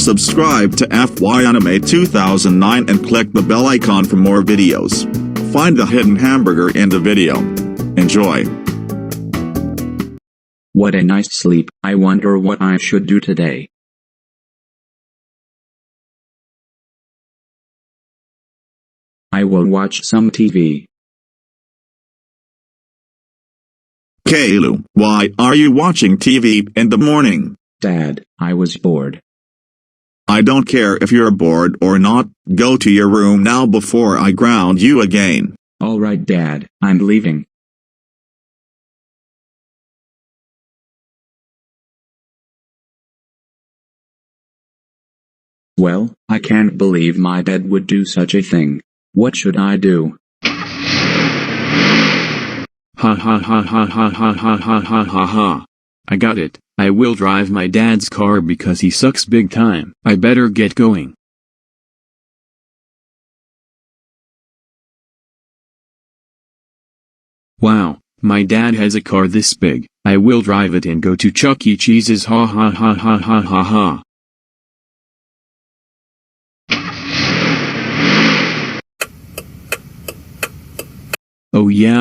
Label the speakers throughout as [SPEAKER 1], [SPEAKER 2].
[SPEAKER 1] Subscribe to FY Anime 2009 and click the bell icon for more videos. Find the hidden hamburger in the video. Enjoy.
[SPEAKER 2] What a nice sleep. I wonder what I should do today. I will watch some TV.
[SPEAKER 1] Caillou, why are you watching TV in the morning?
[SPEAKER 2] Dad, I was bored.
[SPEAKER 1] I don't care if you're bored or not, go to your room now before I ground you again.
[SPEAKER 2] Alright Dad, I'm leaving. Well, I can't believe my dad would do such a thing. What should I do?
[SPEAKER 3] Ha ha ha ha ha ha ha ha ha ha ha. I got it. I will drive my dad's car because he sucks big time. I better get going. Wow, my dad has a car this big. I will drive it and go to Chuck E. Cheese's. Ha ha ha ha ha ha ha. Oh yeah,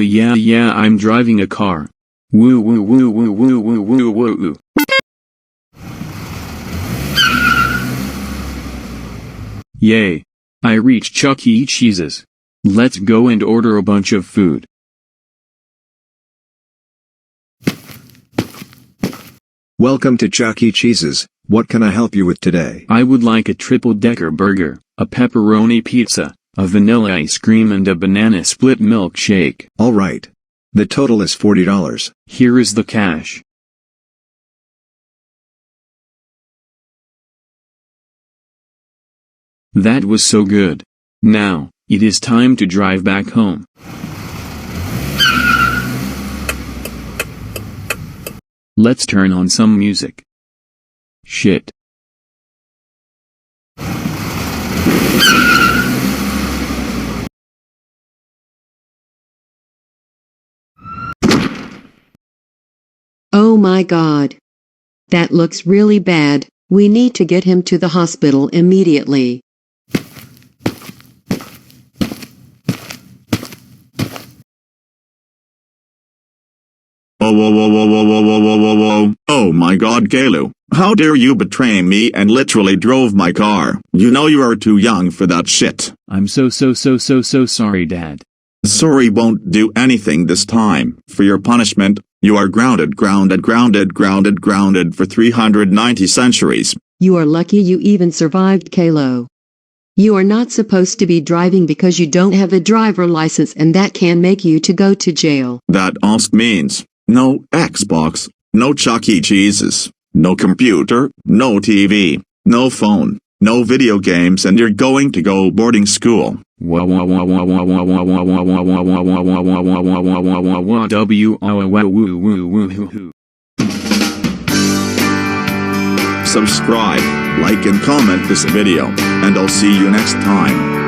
[SPEAKER 3] I'm driving a car. Woo woo woo woo woo woo woo woo woo. Yay. I reached Chuck E. Cheese's. Let's go and order a bunch of food.
[SPEAKER 4] Welcome to Chuck E. Cheese's. What can I help you with today?
[SPEAKER 3] I would like a triple-decker burger, a pepperoni pizza, a vanilla ice cream and a banana split milkshake.
[SPEAKER 4] Alright. The total is $40.
[SPEAKER 3] Here is the cash. That was so good. Now, it is time to drive back home. Let's turn on some music. Shit.
[SPEAKER 5] Oh my God. That looks really bad. We need to get him to the hospital immediately.
[SPEAKER 1] Whoa. Oh my God, Caillou. How dare you betray me and literally drove my car? You know you are too young for that shit.
[SPEAKER 3] I'm so sorry, Dad.
[SPEAKER 1] Sorry won't do anything this time. For your punishment, you are grounded for 390 centuries.
[SPEAKER 5] You are lucky you even survived, Caillou. You are not supposed to be driving because you don't have a driver license, and that can make you to go to jail.
[SPEAKER 1] That also means no Xbox, no Chuck E. Cheese's, no computer, no TV, no phone, no video games, and you're going to go boarding school. Subscribe, like and comment this video, and I'll see you next time.